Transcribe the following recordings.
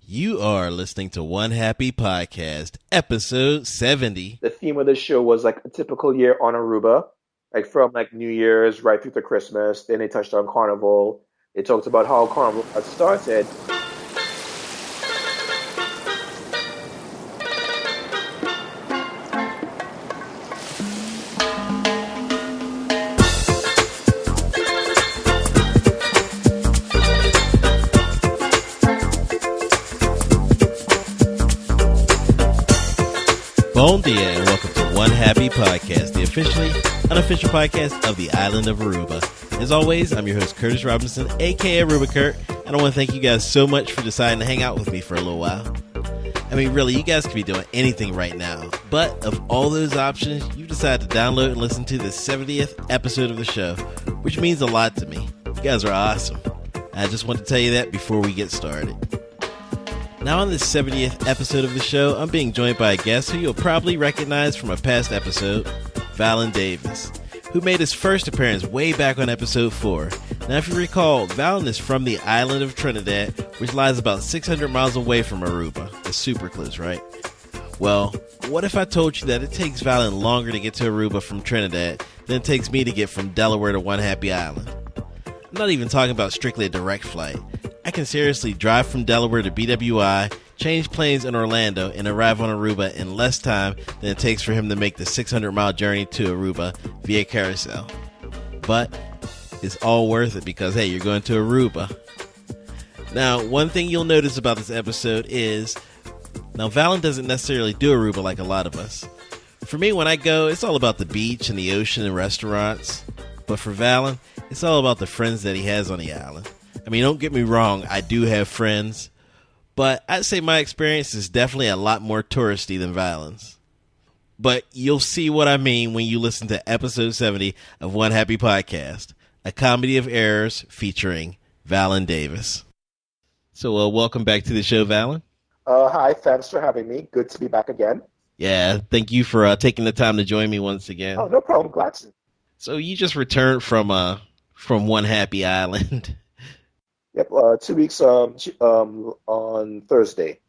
You are listening to One Happy Podcast, episode 70. The theme of the show was like a typical year on Aruba, like from like New Year's right through to Christmas. Then they touched on Carnival. They talked about how Carnival got started. Bon dia and welcome to One Happy Podcast, the officially unofficial podcast of the island of Aruba. As always, I'm your host, Curtis Robinson, aka Aruba Kurt, and I want to thank you guys so much for deciding to hang out with me for a little while. I mean, really, you guys could be doing anything right now, but of all those options, you decided to download and listen to the 70th episode of the show, which means a lot to me. You guys are awesome. I just want to tell you that before we get started. Now on this 70th episode of the show, I'm being joined by a guest who you'll probably recognize from a past episode, Vallon Davis, who made his first appearance way back on episode 4. Now if you recall, Vallon is from the island of Trinidad, which lies about 600 miles away from Aruba. It's super close, right? Well, what if I told you that it takes Vallon longer to get to Aruba from Trinidad than it takes me to get from Delaware to One Happy Island? I'm not even talking about strictly a direct flight. I can seriously drive from Delaware to BWI, change planes in Orlando, and arrive on Aruba in less time than it takes for him to make the 600-mile journey to Aruba via carousel. But it's all worth it because, hey, you're going to Aruba. Now, one thing you'll notice about this episode is, now Vallon doesn't necessarily do Aruba like a lot of us. For me, when I go, it's all about the beach and the ocean and restaurants. But for Vallon, it's all about the friends that he has on the island. I mean, don't get me wrong, I do have friends, but I'd say my experience is definitely a lot more touristy than Vallon's. But you'll see what I mean when you listen to episode 70 of One Happy Podcast, a comedy of errors featuring Vallon Davis. So, welcome back to the show, Vallon. Hi, thanks for having me. Good to be back again. Yeah, thank you for taking the time to join me once again. Oh, no problem. Glad to. So, you just returned from One Happy Island. Yep, 2 weeks on Thursday.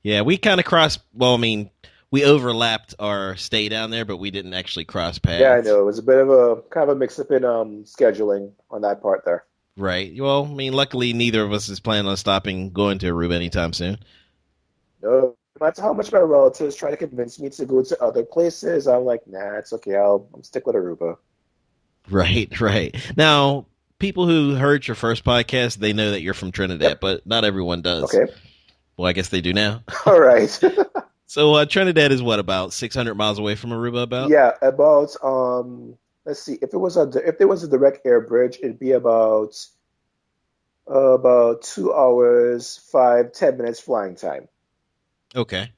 Yeah, we kind of crossed, we overlapped our stay down there, but we didn't actually cross paths. Yeah, I know. It was a bit of a kind of a mix-up in scheduling on that part there. Right. Well, luckily neither of us is planning on stopping going to Aruba anytime soon. No matter how much my relatives try to convince me to go to other places, I'm like, nah, it's okay. I'll stick with Aruba. Right. Now, people who heard your first podcast, they know that you're from Trinidad, yep. But not everyone does. Okay. Well, I guess they do now. All right. So Trinidad is what, about 600 miles away from Aruba? About? Yeah, about. Let's see. If there was a direct air bridge, it'd be about 2 hours, 10 minutes flying time. Okay.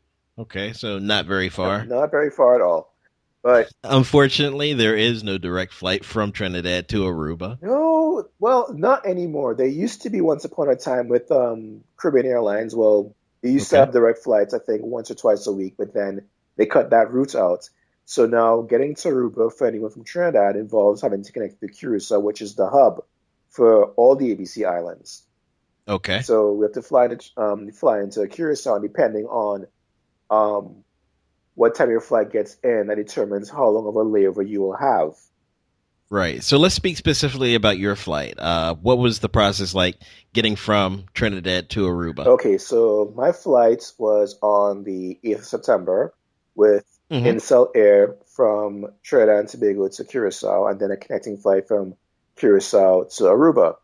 So not very far. Not very far at all. But unfortunately, there is no direct flight from Trinidad to Aruba. No, well, not anymore. There used to be once upon a time with Caribbean Airlines. Well, they used to have direct flights, I think, once or twice a week, but then they cut that route out. So now getting to Aruba for anyone from Trinidad involves having to connect to Curacao, which is the hub for all the ABC islands. Okay. So we have to fly into Curacao, and depending on what time your flight gets in, that determines how long of a layover you will have. Right. So let's speak specifically about your flight. What was the process like getting from Trinidad to Aruba? Okay, so my flight was on the 8th of September with Incel Air from Trinidad and Tobago to Curacao, and then a connecting flight from Curacao to Aruba.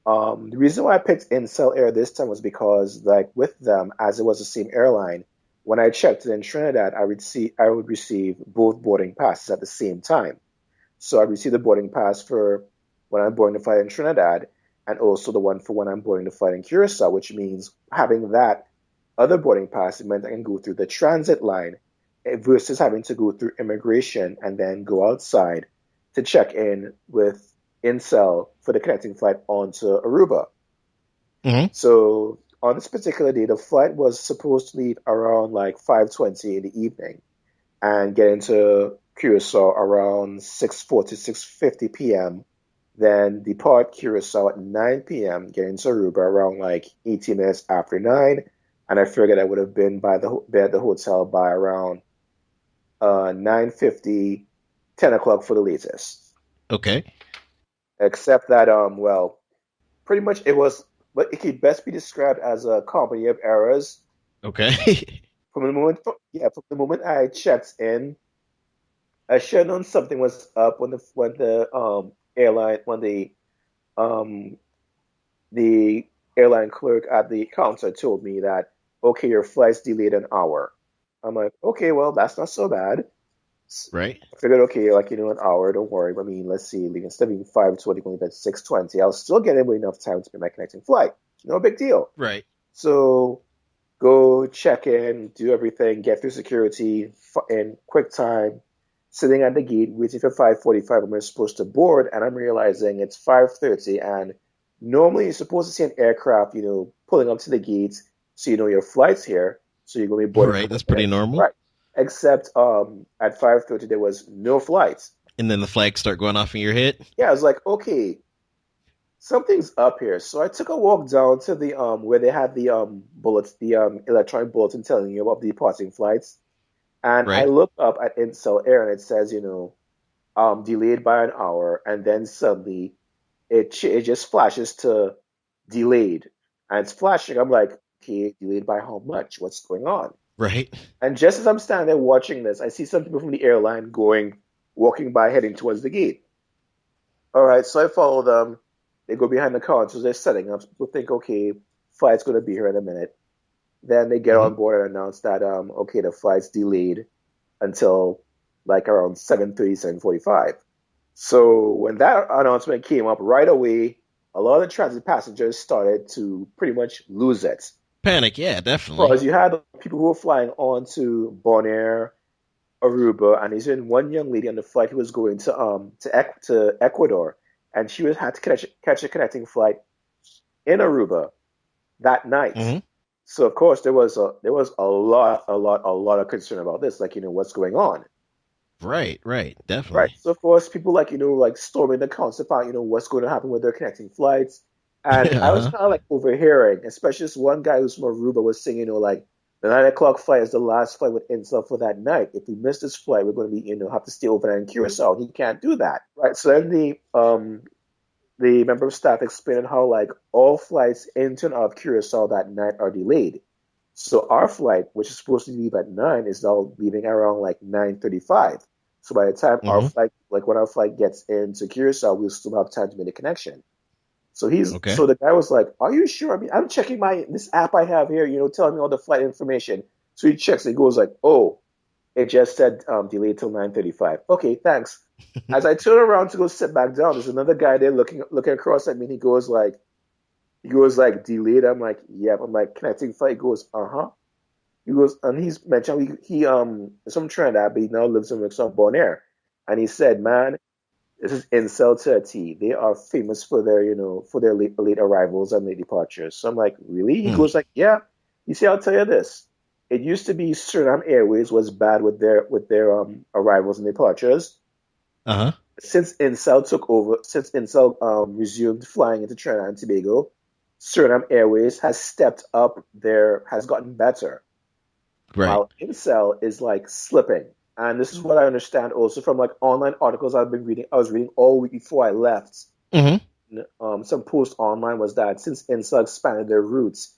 The reason why I picked Incel Air this time was because, like, with them, as it was the same airline, when I checked in Trinidad, I would receive both boarding passes at the same time. So I received the boarding pass for when I'm boarding the flight in Trinidad, and also the one for when I'm boarding the flight in Curacao, which means having that other boarding pass, it meant I can go through the transit line versus having to go through immigration and then go outside to check in with Incel for the connecting flight onto Aruba. So on this particular day, the flight was supposed to leave around like 5:20 in the evening and get into Curacao around 6:40, 6:50 p.m. Then depart Curacao at 9 p.m., get into Aruba around like 18 minutes after 9, and I figured I would have been be at the hotel by around 9:50, 10 o'clock for the latest. Okay. Except that well, pretty much it was, but it could best be described as a company of errors. Okay. From the moment I checked in, I should have known something was up when the airline when um the airline clerk at the counter told me that, okay, your flight's delayed an hour. I'm like, okay, well, that's not so bad. Right. I figured, okay, like, an hour, don't worry. I mean, let's see, like, instead of being 5:20, going to 6:20, I'll still get in with enough time to make my connecting flight. No big deal. Right. So go check in, do everything, get through security in quick time, sitting at the gate, waiting for 5:45 when we're supposed to board, and I'm realizing it's 5:30, and normally you're supposed to see an aircraft, pulling up to the gate, so you know your flight's here, so you're going to be boarding Right. from That's pretty there. normal. Right. Except at 5:30 there was no flights. And then the flags start going off in your head. Yeah, I was like, okay, something's up here. So I took a walk down to the where they had the bullets, the electronic bulletin telling you about the departing flights. And I Right. look up at Incel Air and it says, delayed by an hour, and then suddenly it just flashes to delayed. And it's flashing. I'm like, okay, delayed by how much? What's going on? Right. And just as I'm standing there watching this, I see some people from the airline walking by, heading towards the gate. All right, so I follow them. They go behind the counter, so they're setting up. People think, okay, flight's going to be here in a minute. Then they get Hmm. on board and announce that, okay, the flight's delayed until like around 7:30, 7:45. So when that announcement came up right away, a lot of the transit passengers started to pretty much lose it. Panic. Yeah, definitely. Because you had people who were flying on to Bonaire, Aruba, and there's been one young lady on the flight who was going to Ecuador, and she had to catch a connecting flight in Aruba that night. Hmm. So of course there was a lot of concern about this, like, what's going on. Right. Right. Right. Definitely. So of course people, like, like storming the council about, what's going to happen with their connecting flights. And I was Uh-huh. kind of like overhearing, especially this one guy who's from Aruba was saying, like, the 9 o'clock flight is the last flight with Intel for that night. If we miss this flight, we're going to be, have to stay overnight in Curacao. He can't do that. Right. So then the member of staff explained how, like, all flights into and out of Curacao that night are delayed. So our flight, which is supposed to leave at 9, is now leaving around like 9:35. So by the time Hmm. when our flight gets into Curacao, we'll still have time to make a connection. Okay. So the guy was like, "Are you sure? I mean, I'm checking this app I have here, telling me all the flight information." So he checks. He goes like, "Oh, it just said delayed till 9:35. Okay, thanks." As I turn around to go sit back down, there's another guy there looking across at me. And he goes like delayed. I'm like, "Yep." I'm like, connecting flight. He goes, "Uh-huh." He goes, and he's mentioned he is from Trinidad, but he now lives in some Bonaire. And he said, "Man, this is incel to a T. They are famous for their, for their late arrivals and late departures." So I'm like, "Really?" He Hmm. goes like, "Yeah." You see, I'll tell you this. It used to be Suriname Airways was bad with their arrivals and departures. Uh-huh. Since Incel resumed flying into Trinidad and Tobago, Suriname Airways has gotten better, Right. while Incel is like slipping. And this is what I understand also from like online articles I've been reading. I was reading all week before I left. Hmm. Some post online was that since Incel expanded their routes,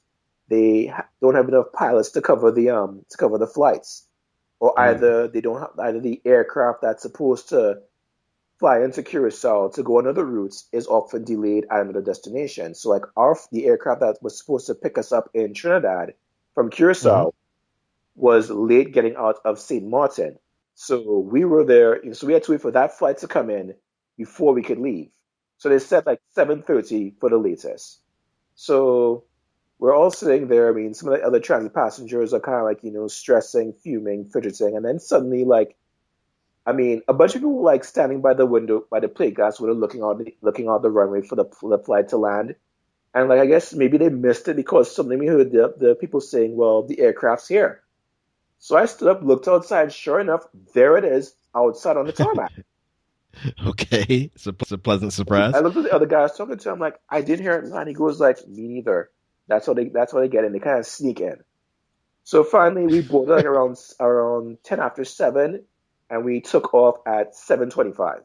they don't have enough pilots to cover the flights, or Ooh. either they don't have either the aircraft that's supposed to fly into Curacao to go on other routes is often delayed at another destination. So like the aircraft that was supposed to pick us up in Trinidad from Hmm. Curacao was late getting out of St. Martin. So we were there, so we had to wait for that flight to come in before we could leave. So they said like 7:30 for the latest. So we're all sitting there. I mean, some of the other transit passengers are kind of like, stressing, fuming, fidgeting. And then suddenly, like, I mean, a bunch of people were like standing by the window, by the plate glass window, looking out the runway for the flight to land. And like, I guess maybe they missed it because suddenly we heard the people saying, "Well, the aircraft's here." So I stood up, looked outside. Sure enough, there it is outside on the tarmac. Okay. It's a pleasant I surprise. looked at the other guy I was talking to. I'm like, "I didn't hear it land." He goes like, "Me neither." That's how they get in. They kind of sneak in. So finally, we boarded like around 10 after 7, and we took off at 7:25.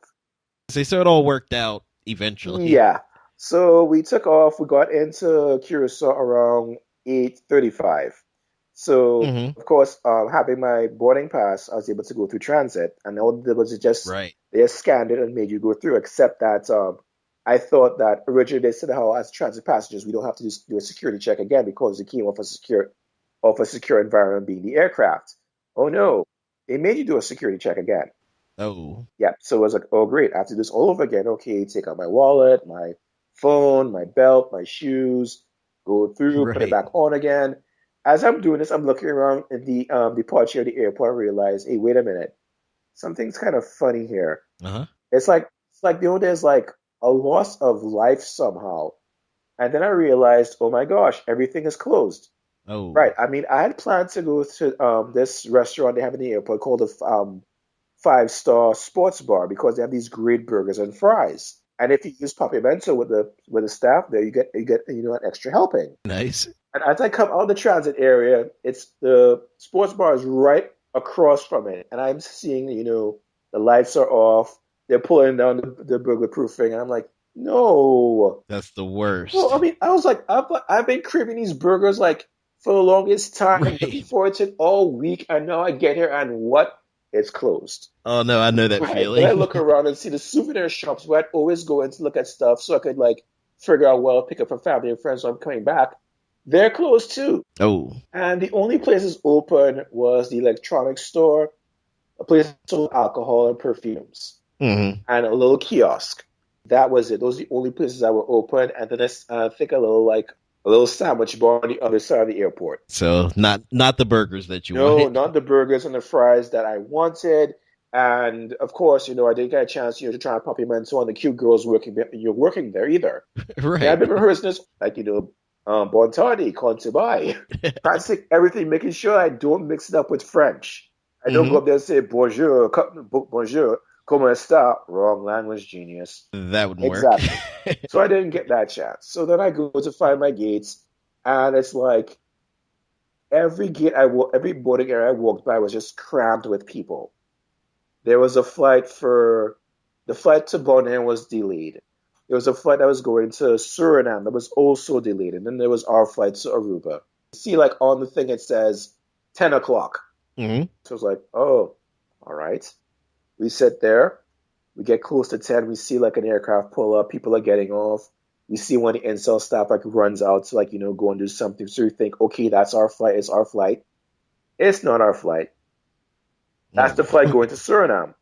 So it all worked out eventually. Yeah. So we took off. We got into Curacao around 8:35. So Hmm. of course, having my boarding pass, I was able to go through transit, and all they did was just Right. they just scanned it and made you go through. Except that I thought that originally they said how as transit passengers we don't have to do a security check again because it came off a secure environment being the aircraft. Oh no, they made you do a security check again. Oh, Yeah, so it was like, oh great, I have to do this all over again. Okay, take out my wallet, my phone, my belt, my shoes, go through, put it right. back on again. As I'm doing this, I'm looking around in the departure of the airport and realize, hey, wait a minute, something's kind of funny here. Uh-huh. It's like there's like a loss of life somehow. And then I realized, oh my gosh, everything is closed. Oh, Right. I mean, I had planned to go to this restaurant they have in the airport called the five-star sports bar because they have these great burgers and fries. And if you use Papiamento with the staff there, you get an extra helping. nice. And as I come out of the transit area, it's the sports bar is right across from it, and I'm seeing the lights are off. They're pulling down the burger proofing, and I'm like, no. That's the Well, I worst. mean, I was like, I've been craving these burgers like for the longest time, looking Right. forward to it all week, and now I get here and what? It's closed. Oh no, I know that Right. Then feeling. I look around and see the souvenir shops where I'd always go in to look at stuff so I could like figure out what I'll pick up from family and friends when I'm coming back. They're closed too. Oh. And the only places open was the electronics store, a place that sold alcohol and perfumes, Hmm. and a little kiosk. That was it. Those are the only places that were open. And then I think a little sandwich bar on the other side of the airport. So not the burgers that you No, wanted. not the burgers and the fries that I wanted. And of course, I didn't get a chance, to try and compliment some of the cute girls working there either. Yeah, I've Right. been rehearsing this, like, bon tardi, con to buy. Practicing everything, making sure I don't mix it up with French. I don't go Hmm. up there and say bonjour, bonjour, comment está? Wrong language, genius. That wouldn't work. Exactly. So I didn't get that chance. So then I go to find my gates, and it's like every boarding area I walked by was just crammed with people. There was the flight to Bonn was delayed. There was a flight that was going to Suriname that was also delayed, and then there was our flight to Aruba. See, like on the thing it says 10 o'clock. Hmm. So I was like, oh, all right. We sit there. We get close to 10. We see like an aircraft pull up. People are getting off. We see when the incel staff like runs out to like, go and do something. So we think, okay, that's our flight. It's our flight. It's not our flight. That's the Oh. flight going to Suriname.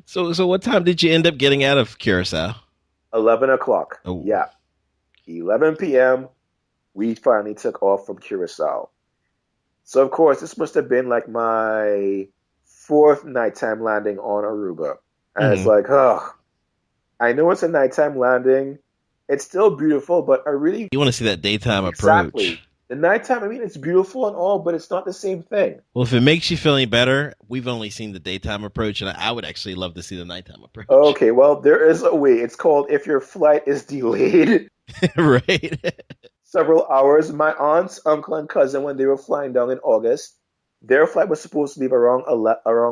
So what time did you end up getting out of Curacao? 11 o'clock. Oh. Yeah. 11 p.m. We finally took off from Curacao. So of course, this must have been like my fourth nighttime landing on Aruba. And it's Hmm. like, oh, I know it's a nighttime landing. It's still beautiful, but I really, You want to see that daytime approach. exactly. The nighttime, I mean, it's beautiful and all, but it's not the same thing. Well, if it makes you feel any better, we've only seen the daytime approach, and I would actually love to see the nighttime approach. Okay, well, there is a way. It's called if your flight is delayed Right. several hours. My aunts, uncle, and cousin, when they were flying down in August, their flight was supposed to leave around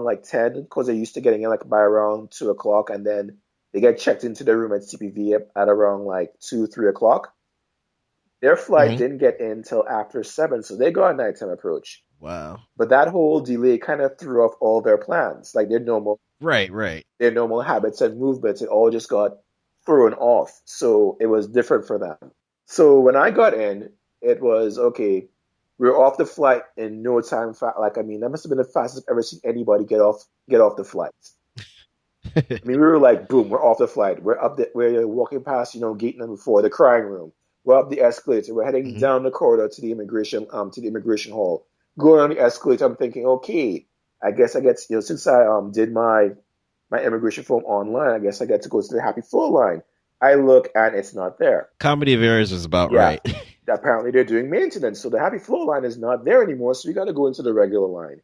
like 10 because they're used to getting in like by around 2 o'clock, and then they get checked into the room at CPV at around like 2, 3 o'clock. Their flight Hmm. didn't get in till after 7, so they got a nighttime approach. Wow. But that whole delay kind of threw off all their plans, like Right, right. their normal habits and movements. It all just got thrown off. So it was different for them. So when I got in, it was okay. We were off the flight in no time. Like I mean, that must have been the fastest I've ever seen anybody get off the flight. I mean, we were like, boom, we're off the flight. We're walking past, gate number 4, the crying room. We're up the escalator. We're heading Hmm. down the corridor to the immigration hall. Going on the escalator, I'm thinking, okay, I guess I get, since I did my immigration form online, I guess I get to go to the Happy Flow line. I look and it's not there. Comedy of errors is about Yeah, right. apparently they're doing maintenance, so the Happy Flow line is not there anymore. So you got to go into the regular line.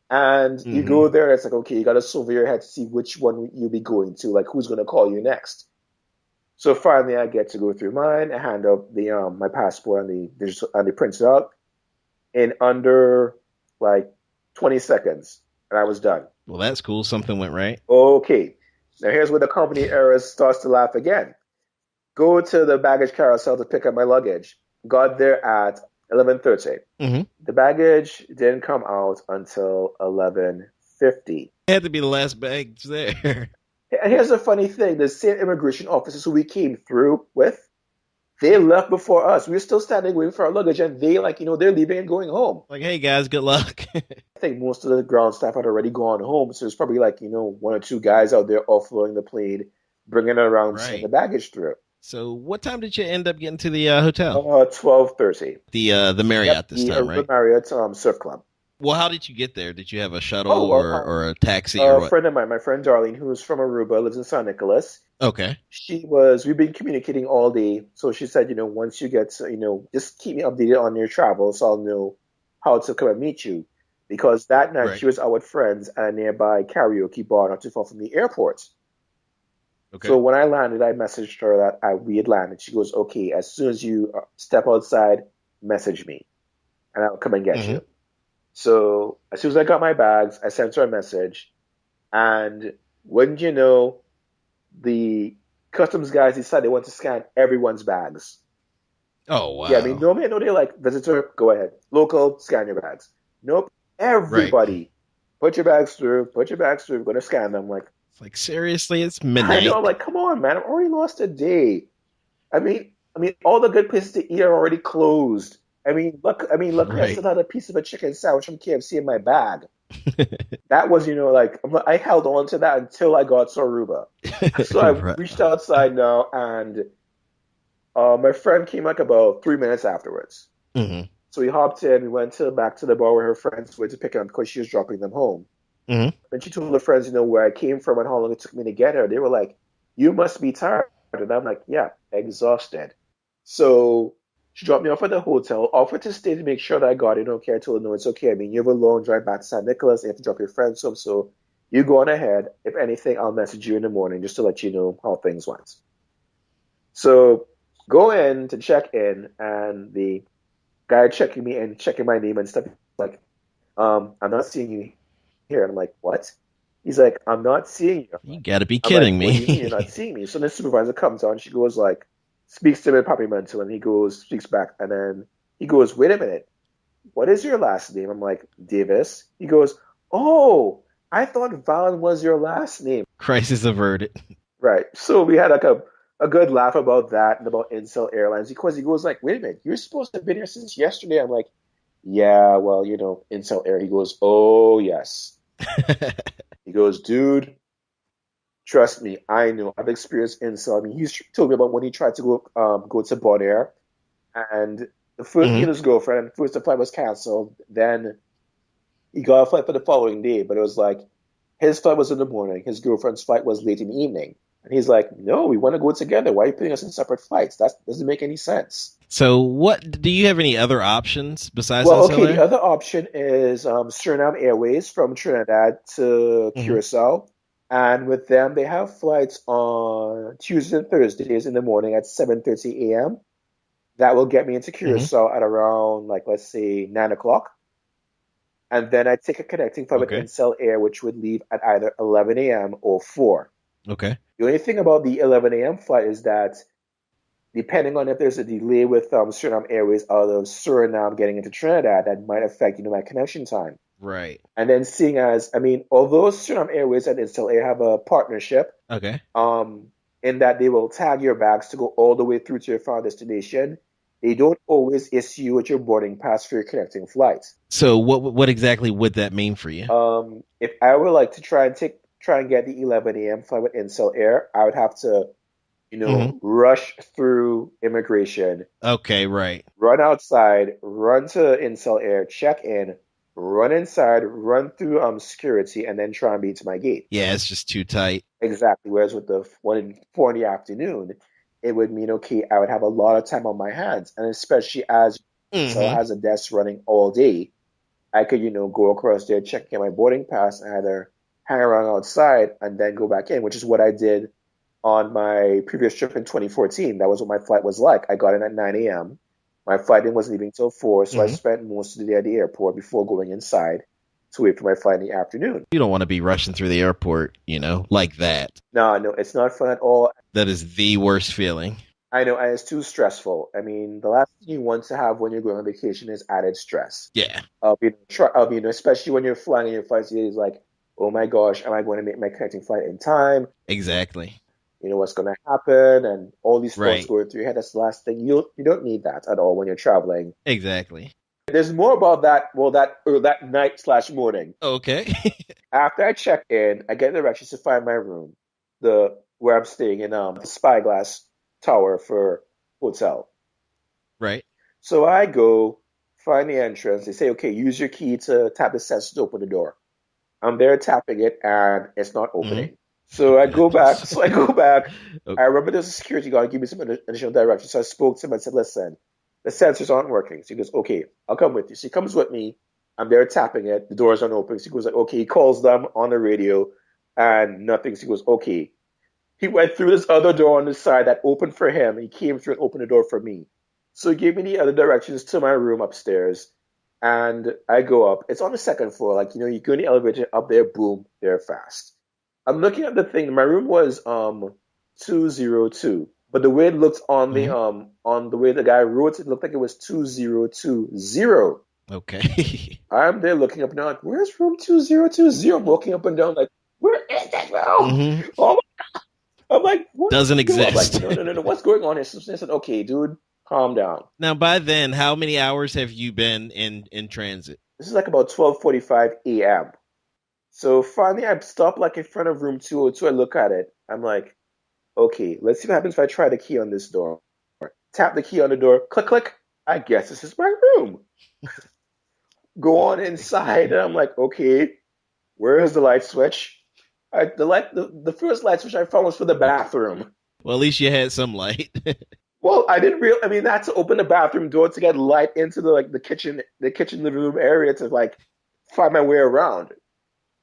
And you Hmm. go there, it's like, okay, you got to survey your head to see which one you'll be going to, like who's going to call you next. So finally, I get to go through mine. I hand up the my passport and the print it out. in under like 20 seconds, and I was done. Well, that's cool. Something went right. Okay, now here's where the company error starts to laugh again. Go to the baggage carousel to pick up my luggage. Got there at 11:30. Mm-hmm. The baggage didn't come out until 11:50. It had to be the last bags there. And here's the funny thing: the same immigration officers who we came through with, they left before us. We were still standing waiting for our luggage, and they they're leaving and going home. Like, hey guys, good luck. I think most of the ground staff had already gone home, so there's probably one or two guys out there offloading the plane, bringing it around, sending the baggage through. So, what time did you end up getting to the hotel? 12:30. The Marriott this time, right? The Marriott Surf Club. Well, how did you get there? Did you have a shuttle or a taxi or what? A friend of mine, my friend Darlene, who's from Aruba, lives in San Nicolas. Okay. We've been communicating all day. So she said, once you get, just keep me updated on your travels, so I'll know how to come and meet you. Because that night she was out with friends at a nearby karaoke bar not too far from the airport. Okay. So when I landed, I messaged her that we had landed. She goes, okay, as soon as you step outside, message me, and I'll come and get you. So as soon as I got my bags, I sent her a message, and wouldn't you know, the customs guys decided they want to scan everyone's bags. Oh, wow. Yeah, I mean, normally I know they're like, visitor, go ahead. Local, scan your bags. Nope. Everybody, put your bags through, we're going to scan them. Like, it's like, seriously, it's midnight. I know, I'm like, come on, man, I've already lost a day. I mean, all the good places to eat are already closed. Look, I still had a piece of a chicken sandwich from KFC in my bag. That was, I held on to that until I got to Aruba. So I reached outside now, and my friend came like about 3 minutes afterwards. Mm-hmm. So we hopped in, we went back to the bar where her friends were to pick up because she was dropping them home. Mm-hmm. And she told her friends, where I came from and how long it took me to get her. They were like, you must be tired. And I'm like, yeah, exhausted. So she dropped me off at the hotel, offered to stay to make sure that I got it. Okay, I told her, no, it's okay. You have a long drive back to San Nicolas. You have to drop your friends home. So you go on ahead. If anything, I'll message you in the morning just to let you know how things went. So go in to check in, and the guy checking me and checking my name and stuff, like, I'm not seeing you here. And I'm like, what? He's like, I'm not seeing you. You gotta be kidding me. What do you mean you're not seeing me? So the supervisor comes on, she goes like, speaks to him in Papiamento, and he goes, speaks back, and then he goes, wait a minute, what is your last name? I'm like, Davis. He goes, oh, I thought Vallon was your last name. Crisis averted. Right. So we had like a good laugh about that and about Incel Airlines, because he goes like, wait a minute, you're supposed to have been here since yesterday. I'm like, yeah, well, Incel Air. He goes, oh, yes. He goes, dude, trust me, I know. I've experienced Incel. He's told me about when he tried to go to Bonaire, and the first he and his girlfriend, first the flight was canceled. Then he got a flight for the following day, but it was like his flight was in the morning, his girlfriend's flight was late in the evening. And he's like, no, we want to go together. Why are you putting us in separate flights? That doesn't make any sense. So do you have any other options besides the other option is Suriname Airways from Trinidad to Curacao. And with them, they have flights on Tuesdays and Thursdays in the morning at 7:30 a.m. That will get me into Curacao at around, let's say, 9 o'clock. And then I take a connecting flight with Incel Air, which would leave at either 11 a.m. or 4. Okay. The only thing about the 11 a.m. flight is that depending on if there's a delay with Suriname Airways out of Suriname getting into Trinidad, that might affect, my connection time. Right. And then seeing as, although Suriname Airways and Incel Air have a partnership, in that they will tag your bags to go all the way through to your final destination, they don't always issue you with your boarding pass for your connecting flight. So what exactly would that mean for you? If I would like to try and get the 11 a.m. flight with Incel Air, I would have to, rush through immigration. Okay, right. Run outside, run to Incel Air, check in, run inside, run through security, and then try and beat to my gate. Yeah, it's just too tight. Exactly. Whereas with the 4 in the afternoon, it would mean, I would have a lot of time on my hands. And especially as Incel has a desk running all day, I could, go across there, check in my boarding pass, and either hang around outside and then go back in, which is what I did on my previous trip in 2014. That was what my flight was like. I got in at 9 a.m., My flight wasn't leaving till 4, so I Hmm. spent most of the day at the airport before going inside to wait for my flight in the afternoon. You don't want to be rushing through the airport, like that. No, no, it's not fun at all. That is the worst feeling. I know, and it's too stressful. I mean, the last thing you want to have when you're going on vacation is added stress. Yeah, Especially when you're flying and your flight is like, oh my gosh, am I going to make my connecting flight in time? exactly. You know what's going to happen, and all these thoughts Right. going through your head. That's the last thing. You don't need that at all when you're traveling. Exactly. There's more about that. Well, that night/morning. Okay. After I check in, I get directions to find my room, the where I'm staying in the Spyglass Tower for hotel. Right. So I go find the entrance. They say, okay, use your key to tap the sensor to open the door. I'm there tapping it, and it's not Hmm. opening. So I go back. So I go back. I Okay. remember there's a security guard give me some additional directions. So I spoke to him and said, listen, the sensors aren't working. So he goes, okay, I'll come with you. So he comes with me. I'm there tapping it. The doors aren't opening. So he goes like, okay. He calls them on the radio, and nothing. So he goes, okay. He went through this other door on the side that opened for him. He came through and opened the door for me. So he gave me the other directions to my room upstairs. And I go up. It's on the second floor. Like, you go in the elevator up there, boom, there fast. I'm looking at the thing. My room was 202. But the way it looked Hmm. on the way the guy wrote it looked like it was 2020. Okay. I'm there looking up and down, like, where's room 2020? I'm walking up and down, like, where is that room? Hmm. Oh, I'm like, what are Doesn't you doing? I'm like, exist. no, no, no, no, what's going on here? So I said, okay, dude, calm down. Now, by then, how many hours have you been in transit? This is like about 12:45 a.m. So finally, I stop like in front of room 202. I look at it. I'm like, okay, let's see what happens if I try the key on this door. Tap the key on the door. Click, click. I guess this is my room. Go on inside, and I'm like, okay, where is the light switch? The first light switch I found was for the Okay. bathroom. Well, at least you had some light. Well, I didn't real. I mean, I had to open the bathroom door to get light into the kitchen living room area to like find my way around.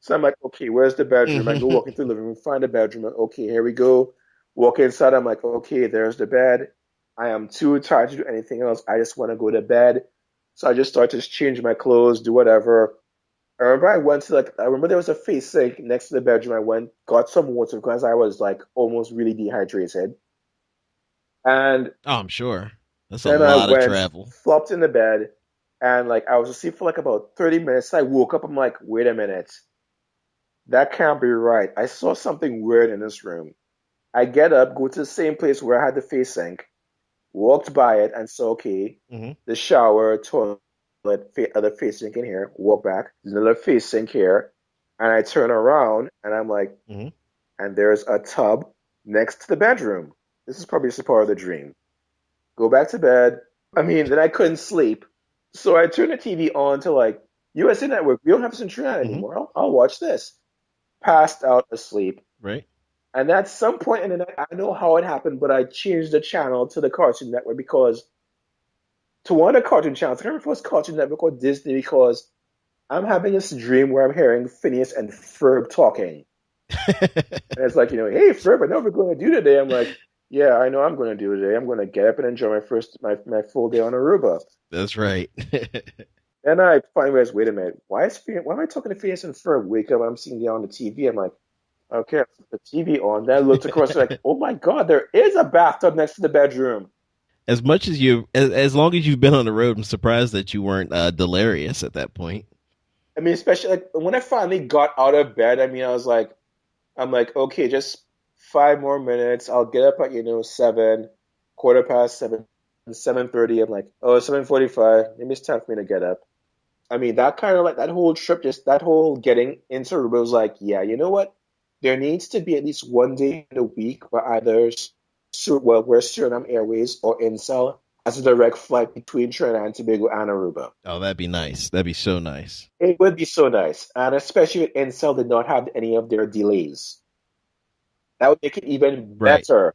So I'm like, okay, where's the bedroom? I go Hmm. walking through the living room, find the bedroom. Okay, here we go. Walk inside. I'm like, okay, there's the bed. I am too tired to do anything else. I just want to go to bed. So I just started to change my clothes, do whatever. I remember there was a face sink next to the bedroom. I went, got some water because I was like almost really dehydrated. And Oh, I'm sure. That's a then I lot of went, travel. flopped in the bed, and like I was asleep for like about 30 minutes. I woke up. I'm like, wait a minute. That can't be right. I saw something weird in this room. I get up, go to the same place where I had the face sink, walked by it, and saw, okay, Hmm. the shower, toilet, other face sink in here. Walk back, there's another face sink here. And I turn around, and I'm like, Hmm. and there's a tub next to the bedroom. This is probably just a part of the dream. Go back to bed. I mean, then I couldn't sleep. So I turned the TV on to like USA Network. We don't have Central Hmm. anymore. I'll watch this. Passed out asleep. Right. And at some point in the night, I don't know how it happened, but I changed the channel to the Cartoon Network because to one of the cartoon channels, I can't remember if it was Cartoon Network or Disney, because I'm having this dream where I'm hearing Phineas and Ferb talking. And it's like, hey, Ferb, I know what we're going to do today. I'm like, yeah, I know I'm going to do today. I'm going to get up and enjoy my full day on Aruba. That's right. Then I finally realized, wait a minute, why am I talking to Phineas and Ferb? Wake up, I'm seeing it on the TV. I'm like, okay, I put the TV on. Then I looked across, like, oh my God, there is a bathtub next to the bedroom. As much as as long as you've been on the road, I'm surprised that you weren't delirious at that point. I mean, especially like when I finally got out of bed, I mean, I'm like, okay, just 5 more minutes. I'll get up at, 7, quarter past 7, 7:30. I'm like, oh, 7:45. Maybe it's time for me to get up. I mean, that kind of like that whole trip, just that whole getting into Aruba was like, yeah, you know what? There needs to be at least one day in a week where where Suriname Airways or Incel has a direct flight between Trinidad and Tobago and Aruba. Oh, that'd be nice. That'd be so nice. It would be so nice, and especially if Incel did not have any of their delays. That would make it even Right. better.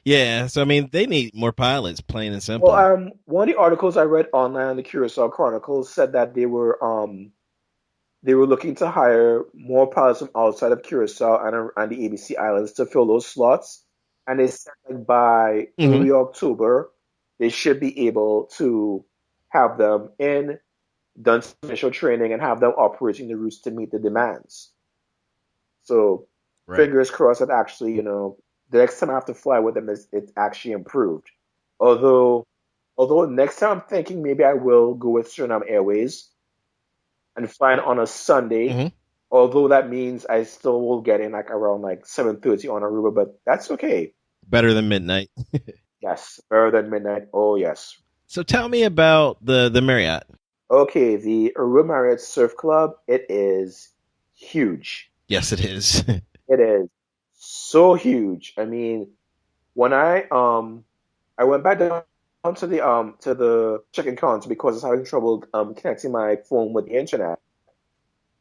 Yeah. So I mean, they need more pilots, plain and Well, simple. one of the articles I read online on the Curacao Chronicles said that they were looking to hire more pilots from outside of Curacao and the ABC Islands to fill those slots. And they said like by Hmm. early October, they should be able to have them in, done some initial training, and have them operating the routes to meet the demands. So Right. fingers crossed that actually, the next time I have to fly with them is it's actually improved. Although next time I'm thinking maybe I will go with Suriname Airways and flying on a Sunday. Hmm. Although that means I still will get in like around like 7:30 on Aruba, but that's okay. Better than midnight. Yes, better than midnight. Oh yes. So tell me about the Marriott. Okay, the Aruba Marriott Surf Club, it is huge. Yes, it is. It is so huge. I mean, when I went back down to the check-in counter because I was having trouble connecting my phone with the internet.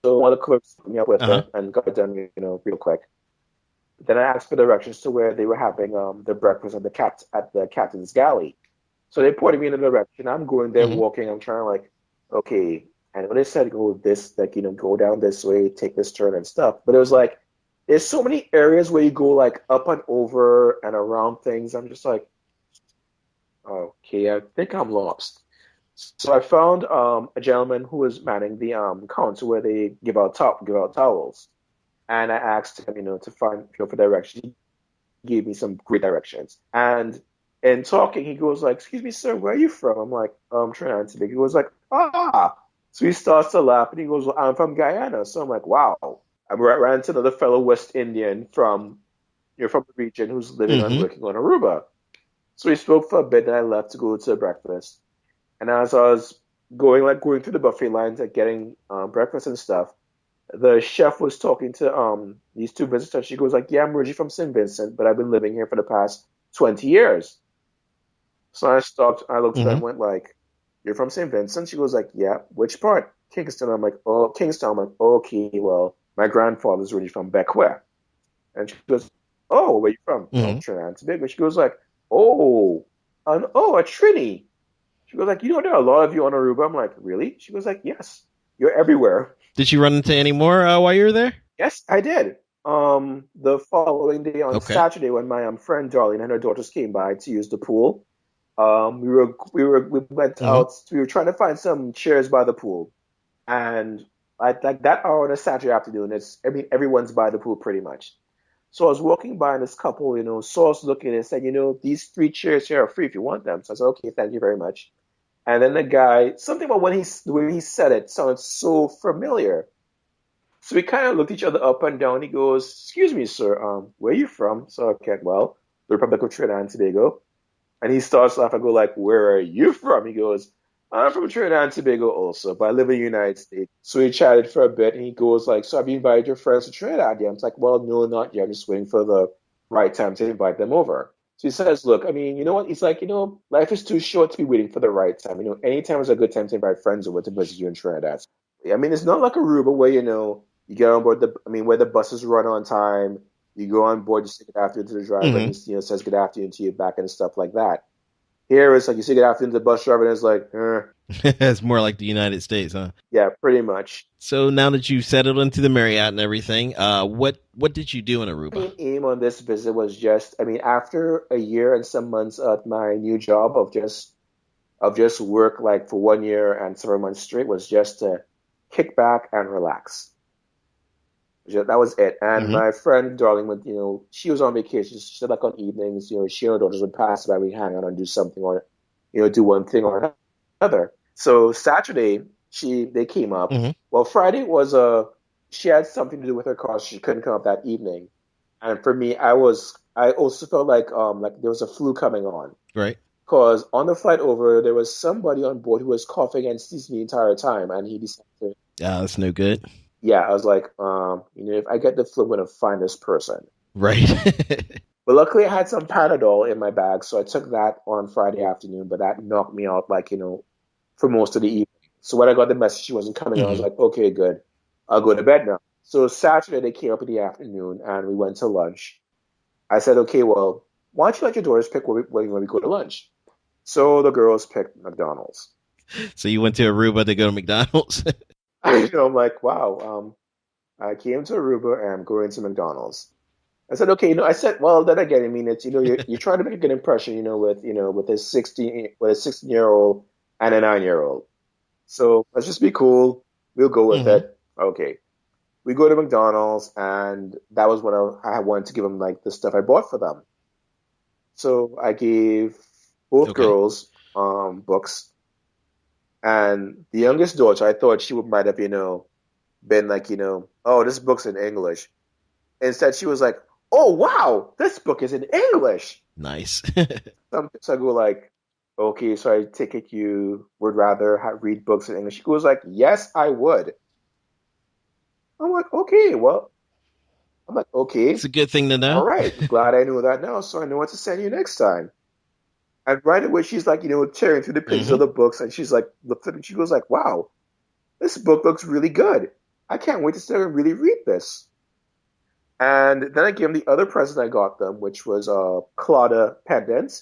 So one of the clerks put me up with Uh huh. it and got it done, real quick. Then I asked for directions to where they were having the breakfast at the captain's galley. So they pointed me in the direction. I'm going there Hmm. walking. I'm trying to like, okay. And when they said go this, like, go down this way, take this turn and stuff. But it was like, there's so many areas where you go like up and over and around things. I'm just like, okay, I think I'm lost. So I found a gentleman who was manning the counter where they give out towels. And I asked him, to find for directions. He gave me some great directions. And in talking, he goes like, "Excuse me, sir, where are you from?" I'm like, Trinidad and Tobago." He goes like, "Ah." So he starts to laugh and he goes, "Well, I'm from Guyana." So I'm like, "Wow." I ran into another fellow West Indian from from the region who's living and Hmm. working on Aruba. So we spoke for a bit, and I left to go to breakfast. And as I was going through the buffet lines and getting breakfast and stuff, the chef was talking to these two visitors. She goes like, "Yeah, I'm originally from St. Vincent, but I've been living here for the past 20 years." So I stopped. I looked at her and Hmm. went like, "You're from St. Vincent?" She goes like, "Yeah." "Which part?" "Kingston." I'm like, "Oh, Kingston." I'm like, "Okay, well, my grandfather's really from Bequia." And she goes, "Oh, where you from?" "Oh, Hmm. Trinidad and Tobago." She goes like, "Oh, a Trini." She goes like, "There are a lot of you on Aruba." I'm like, "Really?" She goes like, "Yes, you're everywhere." Did you run into any more while you were there? Yes, I did. The following day on Okay. Saturday, when my friend Darlene and her daughters came by to use the pool, we went Hmm. out. We were trying to find some chairs by the pool, and like that hour on a Saturday afternoon, everyone's by the pool pretty much. So I was walking by and this couple, saw us looking and said, these three chairs here are free if you want them. So I said, okay, thank you very much. And then the guy, something about the way he said it sounded so familiar. So we kind of looked each other up and down. He goes, "Excuse me, sir, where are you from?" So okay, well, the Republic of Trinidad and Tobago. And he starts laughing. I go like, "Where are you from?" He goes, "I'm from Trinidad and Tobago also, but I live in the United States." So we chatted for a bit, and he goes like, "So have you invited your friends to Trinidad yet?" I'm like, "Well, no, not yet. I'm just waiting for the right time to invite them over." So he says, "Look, I mean, you know what?" He's like, life is too short to be waiting for the right time. Any time is a good time to invite friends over to visit you in Trinidad. I mean, it's not like Aruba where, you get on board where the buses run on time. You go on board, you say good afternoon to the driver, and Hmm. he, says good afternoon to you back and stuff like that. Here it's like you say good afternoon to the bus driver, and it's like, It's more like the United States, huh? yeah, pretty much. So now that you've settled into the Marriott and everything, what did you do in Aruba? Main aim on this visit was just, after a year and some months at my new job of just work like for 1 year and several months straight, was just to kick back and relax. That was it. And Hmm. my friend, darling, she was on vacation. She said like on evenings, she and her daughters would pass by, we'd hang out and do something or, do one thing or another. So Saturday, they came up. Hmm. Well, Friday she had something to do with her car. So she couldn't come up that evening. And for me, I also felt like there was a flu coming on. Right. Because on the flight over, there was somebody on board who was coughing and sneezing the entire time, and he decided, That's no good. yeah, I was like, if I get the flu, I'm gonna find this person. Right. But luckily, I had some Panadol in my bag, so I took that on Friday afternoon. But that knocked me out, like for most of the evening. So when I got the message she wasn't coming, I was Hmm. like, okay, good, I'll go to bed now. So Saturday they came up in the afternoon and we went to lunch. I said, okay, well, why don't you let your daughters pick where we go to lunch? So the girls picked McDonald's. So you went to Aruba to go to McDonald's? I'm like, wow, I came to Aruba and I'm going to McDonald's. I said, okay, I said, well, then again, I mean, it's, you're trying to make a good impression, with a 16-year-old and a 9-year-old. So let's just be cool. We'll go with Mm-hmm. it. Okay. We go to McDonald's, and that was when I wanted to give them like the stuff I bought for them. So I gave both Okay. girls books, and the youngest daughter, I thought she would might have, been like, oh, this book's in English. Instead, she was like, oh, wow, this book is in English. Nice. So I go like, okay, so I take it you would rather read books in English. She goes like, yes, I would. I'm like, okay, well, I'm like, It's okay, a good thing to all know. right, glad I knew that now, so I know what to send you next time. And right away, she's like, tearing through the pages Mm-hmm. of the books, and she's like, looked at me, she goes like, wow, this book looks really good. I can't wait to sit and really read this. And then I gave them the other present I got them, which was a Claddagh pendant.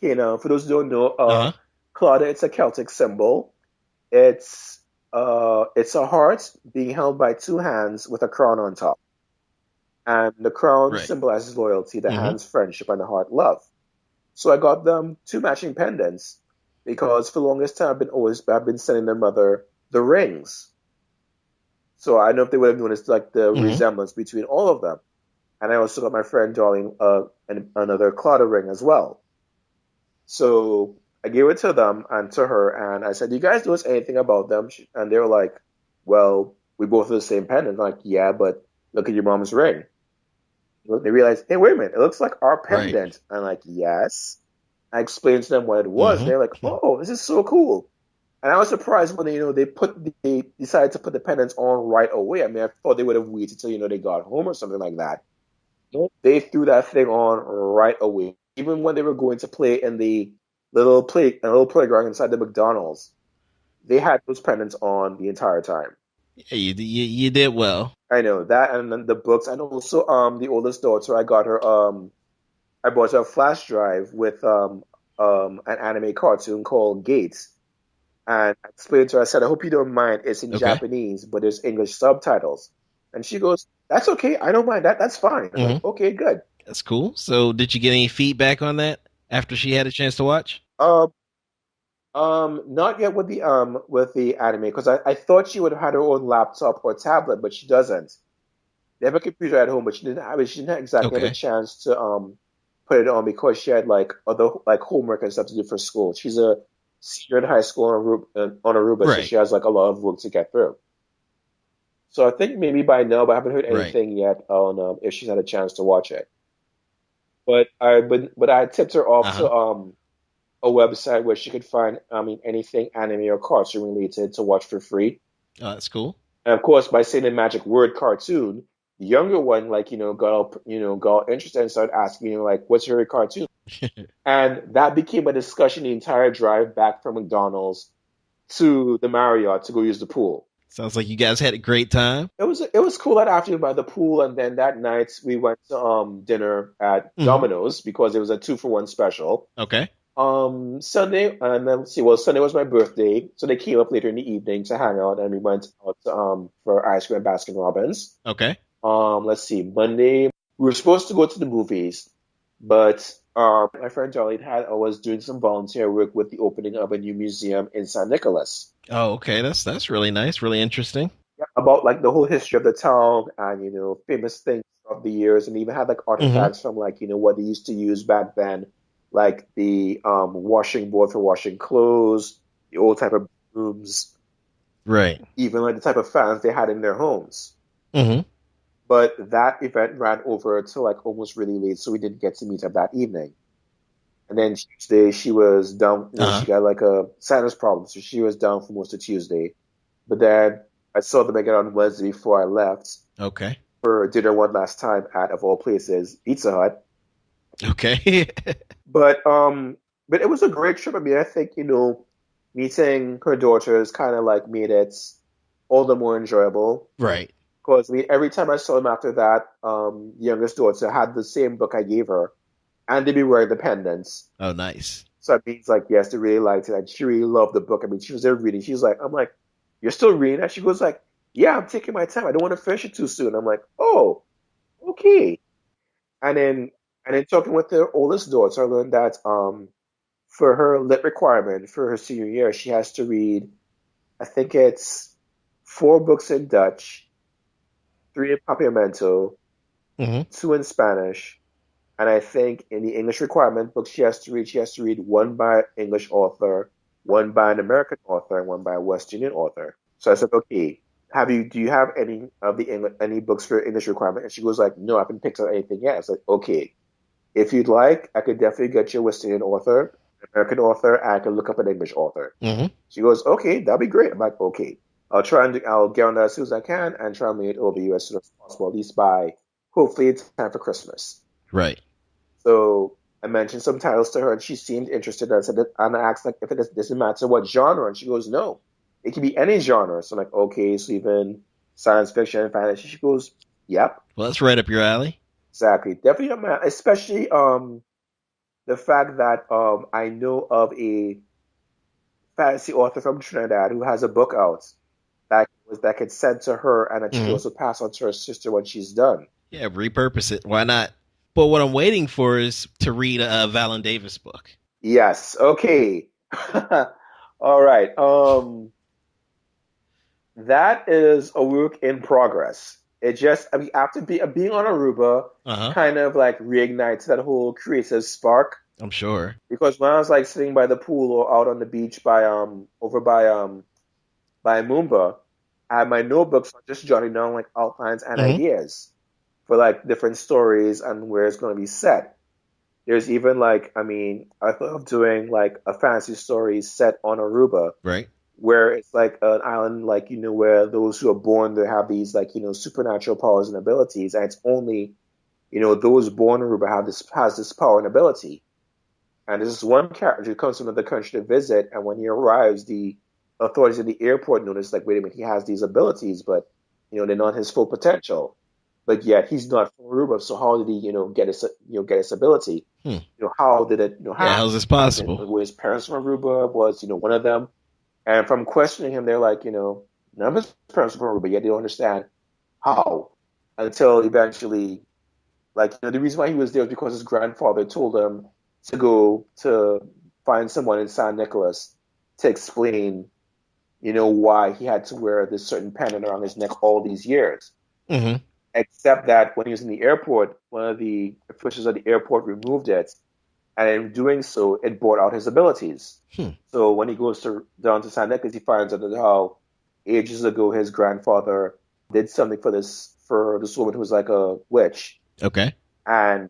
For those who don't know, Uh-huh. Claddagh, it's a Celtic symbol. It's a heart being held by two hands with a crown on top. And the crown Right. symbolizes loyalty, the Mm-hmm. hands friendship, and the heart love. So I got them two matching pendants because for the longest time I've been sending their mother the rings. So I don't know if they would have noticed like the Mm-hmm. resemblance between all of them. And I also got my friend Darling another Claddagh ring as well. So I gave it to them and to her, and I said, "Do you guys notice anything about them?" And they were like, "Well, we both have the same pendant." I'm like, yeah, but look at your mom's ring. They realized, hey, wait a minute, it looks like our Right. pendant. I'm like, yes. I explained to them what it was. Mm-hmm. They're like, oh, this is so cool. And I was surprised when they decided to put the pendants on right away. I mean, I thought they would have waited till they got home or something like that. Nope. They threw that thing on right away. Even when they were going to play in the little playground inside the McDonald's, they had those pendants on the entire time. Yeah, you did well. I know that, and then the books, and also the oldest daughter, I bought her a flash drive with an anime cartoon called Gates, and I explained to her, I said, I hope you don't mind. It's in Okay. Japanese, but there's English subtitles. And she goes, that's okay. I don't mind that. That's fine. I'm like, Mm-hmm. okay, good. That's cool. So, did you get any feedback on that after she had a chance to watch? Um, not yet with the anime because I thought she would have had her own laptop or tablet, but she doesn't. They have a computer at home, but she didn't exactly have a Okay. chance to put it on because she had like other like homework and stuff to do for school. She's a senior in high school on Aruba, so Right. she has like a lot of work to get through. So I think maybe by now, but I haven't heard Right. anything yet on if she's had a chance to watch it. But I tipped her off Uh-huh. to a website where she could find I mean anything anime or cartoon related to watch for free. Oh, that's cool. And of course, by saying the magic word cartoon, the younger one, like, got interested and started asking, like, what's your favorite cartoon? And that became a discussion the entire drive back from McDonald's to the Marriott to go use the pool. Sounds like you guys had a great time. It was cool that afternoon by the pool, and then that night we went to dinner at Mm-hmm. Domino's because it was a 2-for-1 special. Okay. Sunday, and then let's see, well, Sunday was my birthday, so they came up later in the evening to hang out, and we went out for ice cream at Baskin Robbins. Okay. Let's see, Monday we were supposed to go to the movies, but my friend Charlie was doing some volunteer work with the opening of a new museum in San Nicolas. Oh, okay. That's really nice. Really interesting. Yeah, about like the whole history of the town and famous things of the years, and even had like Mm-hmm. artifacts from like what they used to use back then, like the washing board for washing clothes, the old type of brooms, Right. even like the type of fans they had in their homes. Mm-hmm. But that event ran over till like almost really late, so we didn't get to meet up that evening. And then Tuesday she was down, she Uh-huh. got like a sinus problem, so she was down for most of Tuesday. But then I saw them again on Wednesday before I left Okay. for dinner one last time at, of all places, Pizza Hut. Okay. But but it was a great trip. I mean, I think, meeting her daughters kind of like made it all the more enjoyable. Right. Because I mean, every time I saw them after that, the youngest daughter had the same book I gave her, and they'd be wearing the pendants. Oh, nice. So it means like yes, they really liked it, and she really loved the book. I mean, she was there reading. She's like, I'm like, you're still reading that? She goes like, yeah, I'm taking my time. I don't want to finish it too soon. I'm like, oh, okay. And then talking with their oldest daughter, I learned that for her lit requirement for her senior year, she has to read, I think it's 4 books in Dutch, 3 in Papiamento, Hmm. 2 in Spanish, and I think in the English requirement book she has to read one by English author, one by an American author, and one by a West Indian author. So I said, okay, do you have any of the English, any books for English requirement? And she goes like, no, I haven't picked up anything yet. I was like, okay, if you'd like, I could definitely get you a West Indian author, an American author, and I can look up an English author. Hmm. She goes, okay, that'd be great. I'm like, okay, I'll get on that as soon as I can and try and make it over you as soon as possible, at least by hopefully it's time for Christmas. Right. So I mentioned some titles to her, and she seemed interested. And I asked like if it doesn't matter what genre, and she goes, no, it can be any genre. So I'm like, okay, so even science fiction, fantasy. She goes, yep, Well, that's right up your alley. exactly, definitely not mad. Especially the fact that I know of a fantasy author from Trinidad who has a book out that gets sent to her and that she can Hmm. also pass on to her sister when she's done. Yeah, repurpose it. Why not? But what I'm waiting for is to read a Vallon Davis book. Yes. Okay. All right. That is a work in progress. It just, I mean, after being on Aruba, Uh huh. kind of like reignites that whole creative spark. I'm sure. Because when I was like sitting by the pool or out on the beach by over by Moomba, I had my notebooks just jotting down like outlines and Hmm. ideas for like different stories and where it's going to be set. There's even like, I mean, I thought of doing like a fantasy story set on Aruba Right. where it's like an island, like, where those who are born, they have these like, supernatural powers and abilities. And it's only, those born in Aruba has this power and ability. And there's this one character who comes from another country to visit. And when he arrives, the authorities at the airport notice, like, wait a minute, he has these abilities, but, they're not his full potential. But yet he's not from Aruba. So how did he, get his ability? Hmm. How did it, Yeah, happen? how's this possible? Were his parents from Aruba? Was, one of them? And from questioning him, they're like, none of his parents were from Aruba, yet they don't understand how. Until eventually, like, the reason why he was there was because his grandfather told him to go to find someone in San Nicolas to explain, why he had to wear this certain pendant around his neck all these years. Hmm. Except that when he was in the airport, one of the officials at the airport removed it, and in doing so, it brought out his abilities. Hmm. So when he goes down to San Nicolas, he finds out that how ages ago his grandfather did something for this woman who was like a witch, Okay. and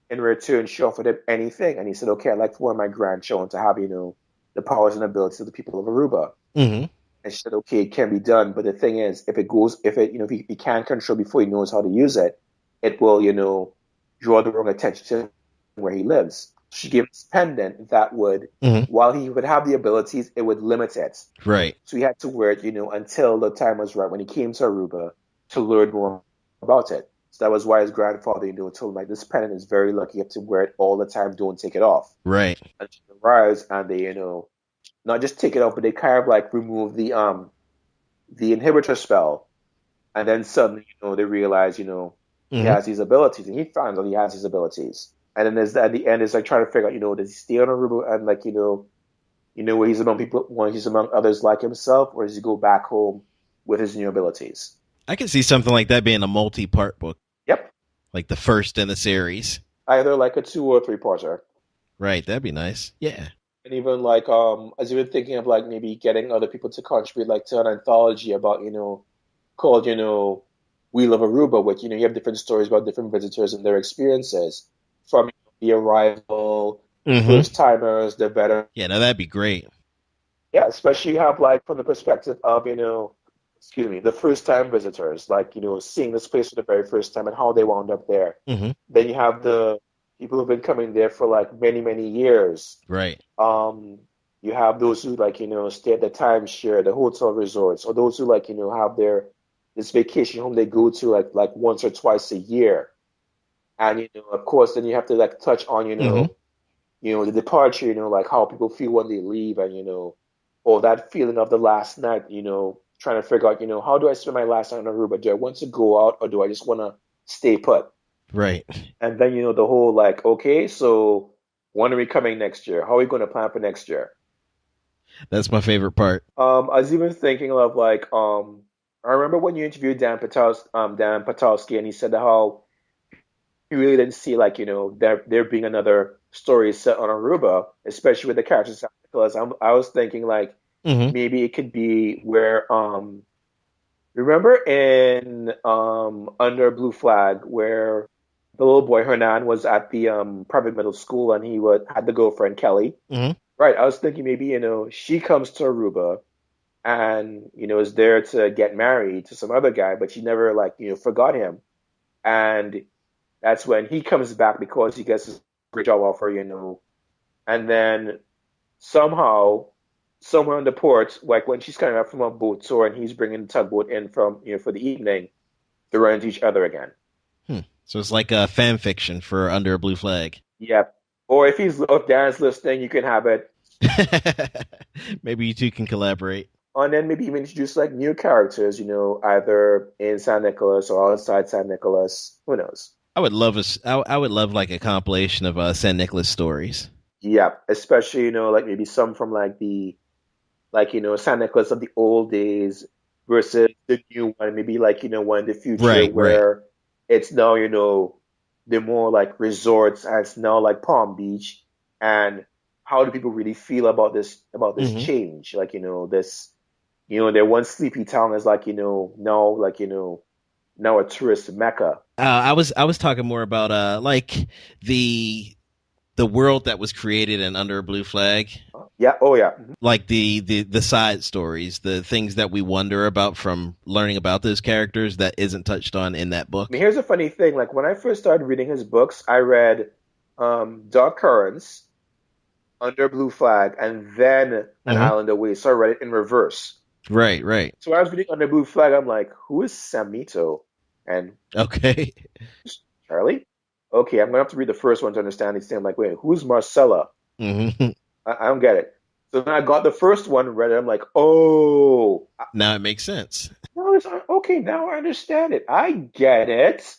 in return, she offered him anything, and he said, "Okay, I'd like for one of my grandchildren to have the powers and abilities of the people of Aruba." Hmm. And she said, "Okay, it can be done, but the thing is, if he can't control before he knows how to use it, it will draw the wrong attention to where he lives." She gave him this pendant that would, Hmm. while he would have the abilities, it would limit it. Right. So he had to wear it, until the time was right when he came to Aruba to learn more about it. So that was why his grandfather, told him like this pendant is very lucky. You have to wear it all the time. Don't take it off. Right. And she arrives and they, not just take it off, but they kind of like remove the inhibitor spell. And then suddenly, they realize, he Hmm. has these abilities, and he finds out he has these abilities. And then at the end, it's like trying to figure out, does he stay on Aruba and like, where he's among people, when he's among others like himself, or does he go back home with his new abilities? I can see something like that being a multi-part book, Yep. like the first in the series. Either like a 2 or 3 parter. Right. That'd be nice. Yeah. And even like, I was even thinking of like maybe getting other people to contribute like to an anthology about, called, We Love Aruba, which, you have different stories about different visitors and their experiences from the arrival, the Hmm. first timers, the veterans. Yeah. No, that'd be great. Yeah, especially you have like from the perspective of, excuse me, the first time visitors, like, seeing this place for the very first time and how they wound up there. Hmm. Then you have the people who've been coming there for like many, many years. Right. You have those who like, stay at the timeshare, the hotel resorts, or those who like, have this vacation home they go to like once or twice a year. And of course, then you have to like touch on, Hmm. the departure, like how people feel when they leave, and or that feeling of the last night, trying to figure out, how do I spend my last night in Aruba? Do I want to go out or do I just want to stay put? Right. And then, the whole like, okay, so when are we coming next year? How are we going to plan for next year? That's my favorite part. I was even thinking of like, I remember when you interviewed Dan Patowski, and he said how he really didn't see like, there being another story set on Aruba, especially with the characters. Because I was thinking like Hmm. maybe it could be where, remember in Under Blue Flag where the little boy Hernan was at the private middle school and he had the girlfriend Kelly. Hmm. Right. I was thinking maybe, she comes to Aruba and, is there to get married to some other guy, but she never like, forgot him. And that's when he comes back because he gets this great job offer, and then somehow, somewhere on the port, like when she's coming up from a boat tour and he's bringing the tugboat in from, for the evening, they run into each other again. So it's like a fan fiction for Under a Blue Flag. Yep. Or if Dan's listening, you can have it. Maybe you two can collaborate. And then maybe even introduce like new characters, either in San Nicolas or outside San Nicolas. Who knows? I would love like a compilation of San Nicolas stories. Yeah, especially, like maybe some from like San Nicolas of the old days versus the new one, maybe like, one in the future Right, right. where it's now, they're more like resorts and it's now like Palm Beach. And how do people really feel about this Hmm. change? Like, this, their one sleepy town is like, now like, now a tourist mecca. I was talking more about like the the world that was created in Under a Blue Flag, Yeah, oh yeah. Mhm. like the side stories, the things that we wonder about from learning about those characters that isn't touched on in that I mean, book. here's a funny thing. Like when I first started reading his books, I read Dark Currents, Under Blue Flag, and then An Hmm. Island Away. So I read it in reverse. Right, right. So when I was reading Under Blue Flag, I'm like, who is Samito? And Okay. who's Charlie? Okay, I'm gonna have to read the first one to understand these things. I'm like, wait, who's Marcella? Hmm. I don't get it. So then I got the first one, read it. I'm like, oh, Now it makes sense. now it's okay. Now I understand it. I get it.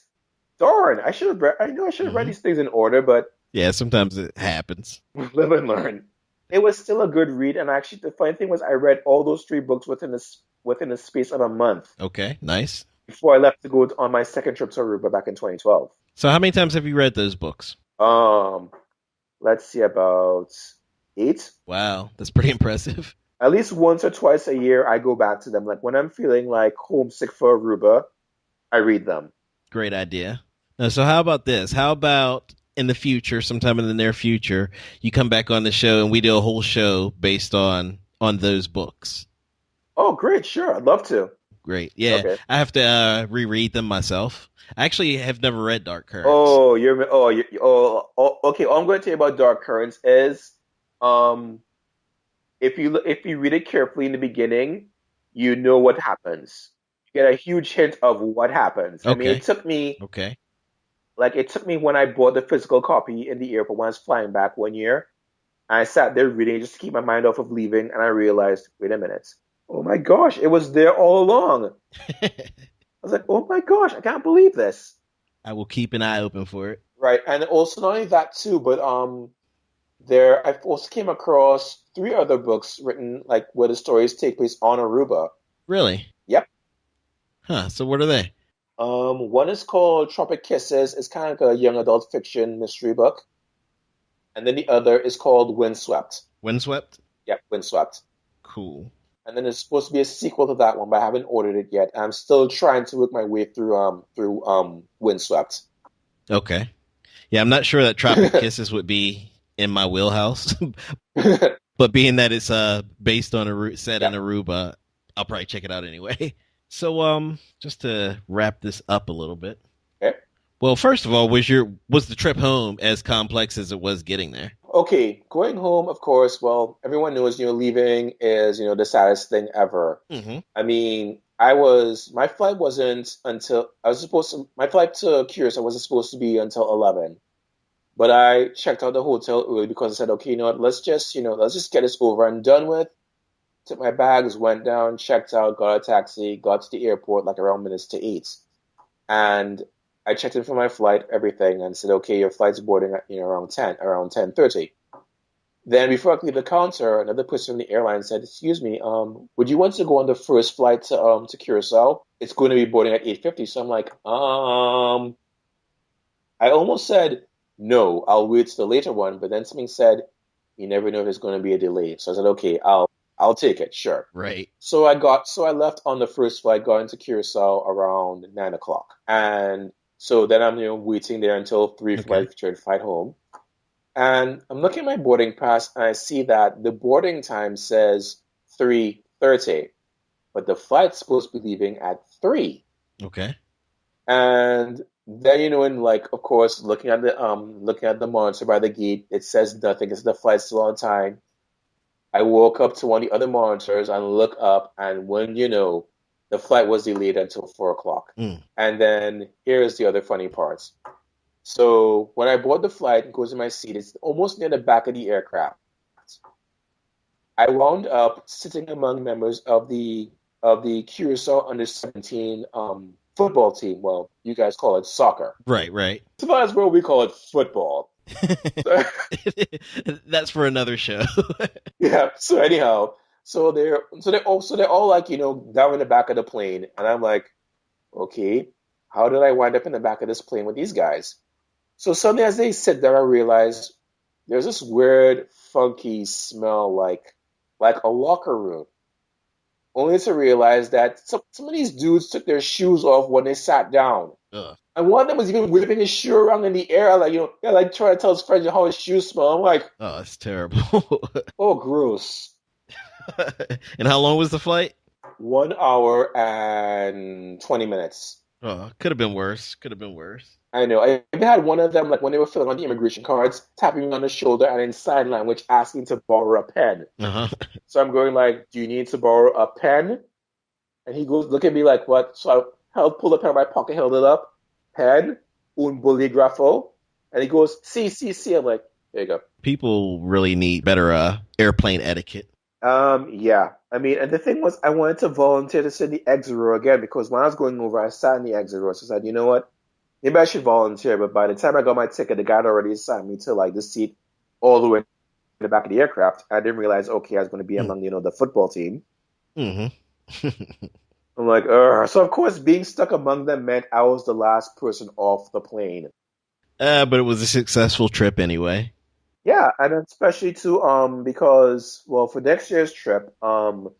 Darn, I should have read. I know I should have read Hmm. these things in order, but Yeah, sometimes it happens. live and learn. It was still a good read, and actually, the funny thing was, I read all those three books within the space of a month Okay, nice. before I left to go on my second trip to Aruba back in 2012. So how many times have you read those books? Um, let's see, about eight. Wow, that's pretty impressive. At least once or twice a year, I go back to them. Like when I'm feeling like homesick for Aruba, I read them. Great idea. Now, so how about this? How about in the future, sometime in the near future, you come back on the show and we do a whole show based on those books. Oh, great, sure, I'd love to. Great. Yeah, Okay. I have to reread them myself. I actually have never read Dark Currents. Okay. All I'm going to tell you about Dark Currents is, um, if you read it carefully in the beginning, you know what happens. You get a huge hint of what happens. I mean, Okay. Okay. it took me when I bought the physical copy in the airport when I was flying back one year. And I sat there reading just to keep my mind off of leaving, and I realized, wait a minute. Oh my gosh, it was there all along. I was like, oh my gosh, I can't believe this. I will keep an eye open for it. Right, and also not only that too, but there I also came across three other books written like where the stories take place on Aruba. Really? Yep. Huh. So what are they? One is called Tropic Kisses. It's kind of like a young adult fiction mystery book, and then the other is called Windswept. Windswept? Yep, Windswept. Cool. And then there's supposed to be a sequel to that one, but I haven't ordered it yet. I'm still trying to work my way through Windswept. Okay. Yeah, I'm not sure that Tropic Kisses would be in my wheelhouse, but being that it's based on set in Yeah. Aruba, I'll probably check it out anyway. So just to wrap this up a little bit. Okay. Well, first of all, was the trip home as complex as it was getting there? Okay, going home, of course, well, everyone knows, leaving is, the saddest thing ever. Mm-hmm. I mean, my flight wasn't until, my flight to Curacao wasn't supposed to be until 11. But I checked out the hotel early because I said, okay, you know what, let's just get this over and done with. Took my bags, went down, checked out, got a taxi, got to the airport like around minutes to 8. And I checked in for my flight, everything, and said, okay, your flight's boarding at, around 10:30. Then before I could leave the counter, another person from the airline said, excuse me, would you want to go on the first flight to Curacao? It's going to be boarding at 8:50. So I'm like, I almost said, no, I'll wait to the later one, but then something said, you never know if there's going to be a delay. So I said, okay, I'll take it, sure. Right. So I left on the first flight going to Curacao around 9 o'clock. And so then I'm, waiting there until 3 for my return flight home. And I'm looking at my boarding pass and I see that the boarding time says 3:30, but the flight's supposed to be leaving at 3. Okay. And then, and like, of course, looking at the monitor by the gate, it says nothing. It's the flight's still on time. I woke up to one of the other monitors and look up, and when the flight was delayed until 4 o'clock. And then here's the other funny parts. So when I board the flight and goes in my seat, it's almost near the back of the aircraft. I wound up sitting among members of the Curacao under-17 football team. Well, you guys call it soccer. Right. So that's where we call it football. That's for another show. Yeah. So anyhow, they're all like, down in the back of the plane, and I'm like, okay, how did I wind up in the back of this plane with these guys? So suddenly, as they sit there, I realize there's this weird, funky smell, like a locker room. Only to realize that some of these dudes took their shoes off when they sat down. Ugh. And one of them was even whipping his shoe around in the air, like, like trying to tell his friends how his shoes smell. I'm like, oh, that's terrible. oh, gross. And how long was the flight? 1 hour and 20 minutes. Oh, could have been worse. I know. I had one of them, like when they were filling out the immigration cards, tapping me on the shoulder and in sign language asking to borrow a pen. Uh-huh. So I'm going like, do you need to borrow a pen? And he goes, look at me like, what? So I pulled the pen out of my pocket, held it up. Pen, un bolígrafo. And he goes, see. I'm like, there you go. People really need better airplane etiquette. Yeah. I mean, and the thing was, I wanted to volunteer to sit in the exit row again because when I was going over, I sat in the exit row. So I said, you know what? Maybe I should volunteer. But by the time I got my ticket, the guy had already assigned me to like the seat all the way in the back of the aircraft. I didn't realize, okay, I was going to be among, the football team. Mm-hmm. I'm like, so of course, being stuck among them meant I was the last person off the plane. But it was a successful trip anyway. Yeah, and especially too, because, well, for next year's trip, a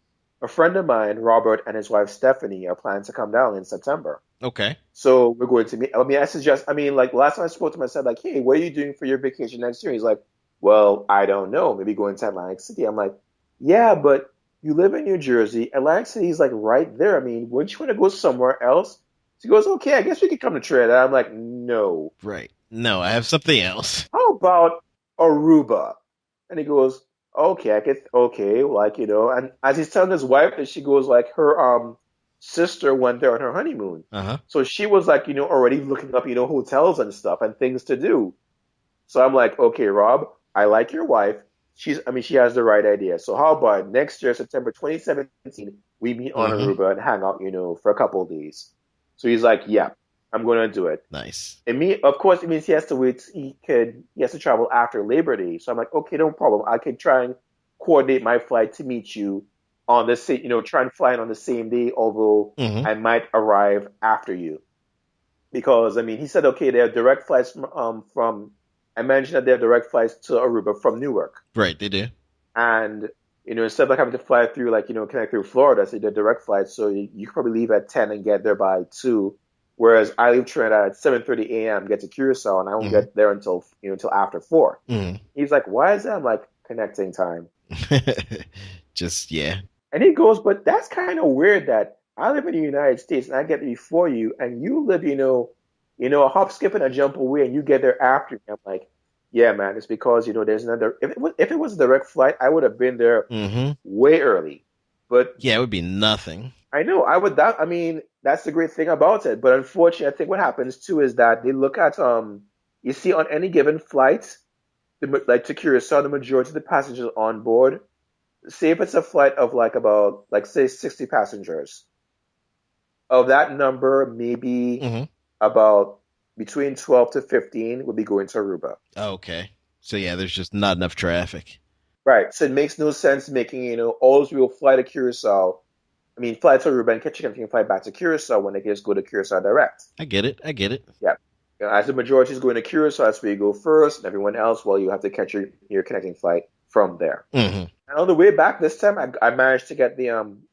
friend of mine, Robert, and his wife Stephanie are planning to come down in September. Okay. So we're going to meet. Like last time I spoke to him, I said like, hey, what are you doing for your vacation next year? He's like, well, I don't know. Maybe going to Atlantic City. I'm like, yeah, but you live in New Jersey. Atlantic City is like right there. I mean, wouldn't you want to go somewhere else? So he goes, okay, I guess we could come to Trinidad. I'm like, no. Right. No, I have something else. How about Aruba? And he goes, okay, like, and as he's telling his wife that, she goes like her sister went there on her honeymoon. Uh-huh. So she was like, already looking up, hotels and stuff and things to do. So I'm like, okay, Rob, I like your wife. She has the right idea. So how about next year, September 2017, we meet on Aruba and hang out, for a couple of days. So he's like, yeah, I'm going to do it. Nice. Of course, it means he has to wait. He has to travel after Labor Day. So I'm like, okay, no problem. I can try and coordinate my flight to meet you on the same, try and fly in on the same day, although I might arrive after you. Because, he said, okay, there are direct flights I mentioned that there are direct flights to Aruba from Newark. Right, they do. And, instead of like having to fly through, like, connect through Florida, so they're direct flights. So you could probably leave at 10 and get there by 2. Whereas I leave Trinidad at 7:30 a.m., get to Curacao, and I won't get there until after 4. He's like, why is that? I'm like, connecting time. Yeah. And he goes, but that's kind of weird that I live in the United States and I get there before you, and you live, a hop, skip, and a jump away, and you get there after me. I'm like, yeah, man, it's because, there's another. If it was a direct flight, I would have been there way early. But yeah, it would be nothing. I know. That's the great thing about it. But unfortunately, I think what happens too is that they look at you see, on any given flight, like to Curacao, the majority of the passengers on board. Say if it's a flight of like about say 60 passengers, of that number, maybe about between 12 to 15 would be going to Aruba. Okay. So yeah, there's just not enough traffic. Right. So it makes no sense making, all those people fly to Curacao. I mean, fly to Aruba and catch a connecting flight back to Curacao when they can just go to Curacao direct. I get it. I get it. Yeah. As the majority is going to Curacao, that's where you go first, and everyone else, well, you have to catch your connecting flight from there. Mm-hmm. And on the way back this time, I managed to get the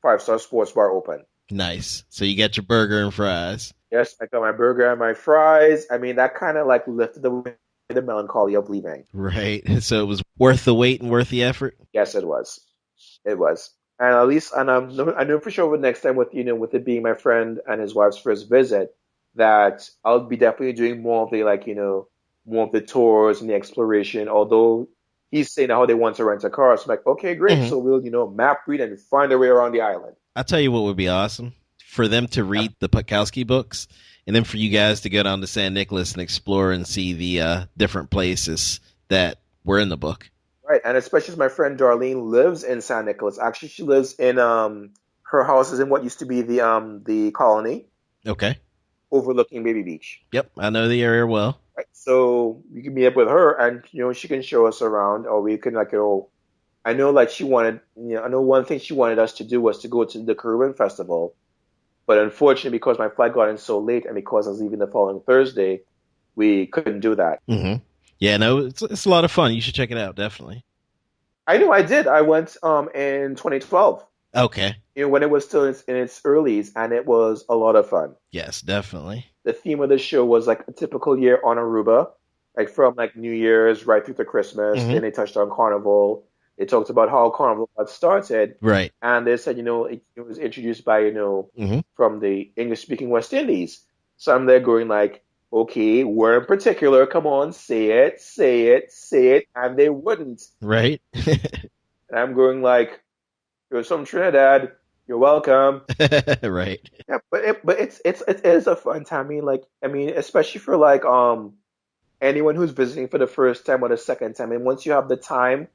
5-star sports bar open. Nice. So you got your burger and fries. Yes, I got my burger and my fries. I mean, that kind of like lifted the melancholy of leaving. Right. So it was worth the wait and worth the effort. Yes, it was. It was. And at least, and I know for sure with next time with it being my friend and his wife's first visit, that I'll be definitely doing more of the more of the tours and the exploration. Although he's saying how they want to rent a car, so I'm like, okay, great. Mm-hmm. So we'll map read and find our way around the island. I'll tell you what would be awesome for them to read the Putkowski books, and then for you guys to go down to San Nicolas and explore and see the different places that were in the book. Right, and especially as my friend Darlene lives in San Nicolas. Actually, she lives in her house is in what used to be the Colony. Okay. Overlooking Baby Beach. Yep, I know the area well. Right, so we can meet up with her, and she can show us around, or we can I know she wanted, I know one thing she wanted us to do was to go to the Caribbean Festival, but unfortunately because my flight got in so late and because I was leaving the following Thursday, we couldn't do that. Mm-hmm. Yeah, no, it's a lot of fun. You should check it out, definitely. I know I did. I went in 2012. Okay. When it was still in its earlies, and it was a lot of fun. Yes, definitely. The theme of the show was like a typical year on Aruba, like from like New Year's right through to Christmas. Mm-hmm. Then they touched on Carnival. They talked about how Carnival got started. Right. And they said, it was introduced by, mm-hmm. from the English-speaking West Indies. So I'm there going like, okay, where in particular? Come on, say it, say it, say it. And they wouldn't. Right. And I'm going like, you're from Trinidad. You're welcome. Right. Yeah, but it is a fun time. I mean, especially for anyone who's visiting for the first time or the second time. And once you have the time,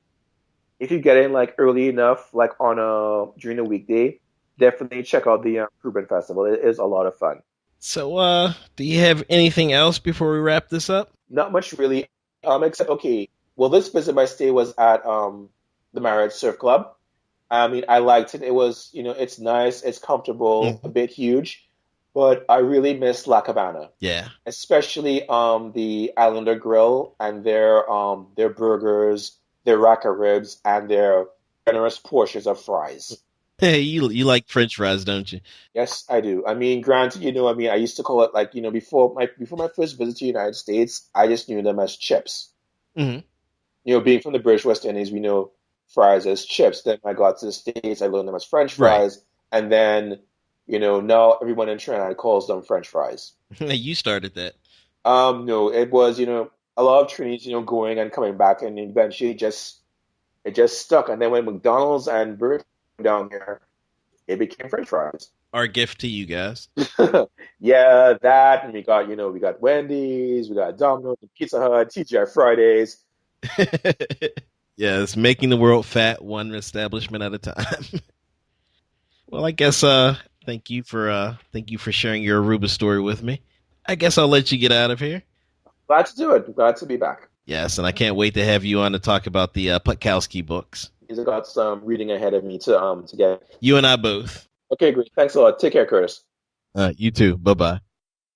if you get in like early enough, like during the weekday, definitely check out the Caribbean Festival. It is a lot of fun. So, do you have anything else before we wrap this up? Not much really, except this visit my stay was at the Marriott Surf Club. I mean, I liked it. It was, it's nice, it's comfortable, mm-hmm. a bit huge, but I really miss La Cabana. Yeah. Especially the Islander Grill and their burgers, their rack of ribs, and their generous portions of fries. Hey, you like French fries, don't you? Yes, I do. I mean, granted, I used to call it before my first visit to the United States, I just knew them as chips. Mm-hmm. Being from the British West Indies, we know fries as chips. Then I got to the States, I learned them as French fries. Right. And then, now everyone in Trinidad calls them French fries. You started that. No, it was, a lot of Trinidadians, going and coming back, and eventually it just stuck. And then when McDonald's and Burger King down here, it became French fries. Our gift to you guys. Yeah, that, and we got Wendy's, we got Domino's, Pizza Hut, TGI Fridays. Yes, making the world fat, one establishment at a time. Well, I guess thank you for sharing your Aruba story with me. I guess I'll let you get out of here. Glad to do it. Glad to be back. Yes, and I can't wait to have you on to talk about the Putkowski books. He's got some reading ahead of me to get. You and I both. Okay, great. Thanks a lot. Take care, Curtis. You too. Bye-bye.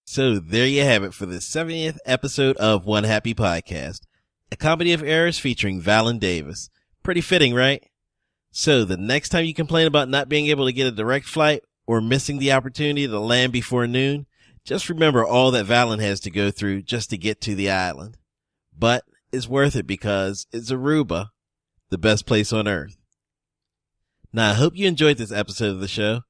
So there you have it for the 70th episode of One Happy Podcast. A comedy of errors featuring Vallon Davis. Pretty fitting, right? So the next time you complain about not being able to get a direct flight or missing the opportunity to land before noon, just remember all that Vallon has to go through just to get to the island. But it's worth it because it's Aruba, the best place on earth. Now, I hope you enjoyed this episode of the show.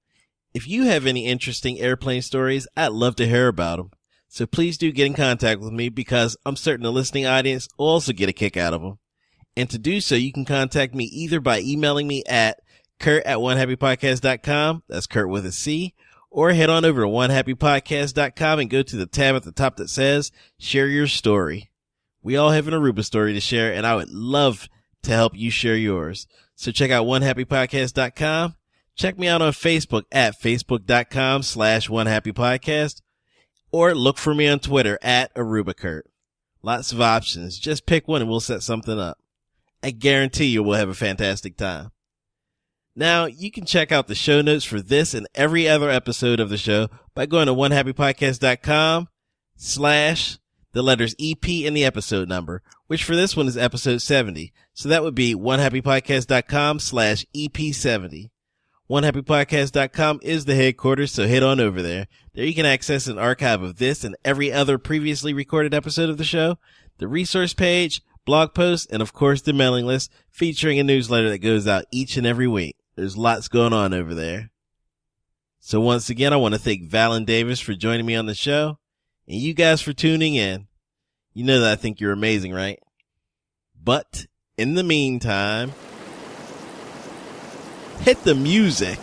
If you have any interesting airplane stories, I'd love to hear about them. So please do get in contact with me because I'm certain the listening audience will also get a kick out of them. And to do so, you can contact me either by emailing me at kurt@onehappypodcast.com. That's Kurt with a C. Or head on over to onehappypodcast.com and go to the tab at the top that says share your story. We all have an Aruba story to share, and I would love to help you share yours. So check out onehappypodcast.com. Check me out on Facebook at facebook.com/onehappypodcast. or look for me on Twitter at ArubaKurt. Lots of options. Just pick one and we'll set something up. I guarantee you we'll have a fantastic time. Now, you can check out the show notes for this and every other episode of the show by going to onehappypodcast.com/the letters EP and the episode number, which for this one is episode 70. So that would be onehappypodcast.com/EP70. onehappypodcast.com is the headquarters, so head on over there. There you can access an archive of this and every other previously recorded episode of the show, the resource page, blog posts, and of course the mailing list featuring a newsletter that goes out each and every week. There's lots going on over there. So once again, I want to thank Vallon Davis for joining me on the show, and you guys for tuning in. You know that I think you're amazing, right? But in the meantime, hit the music.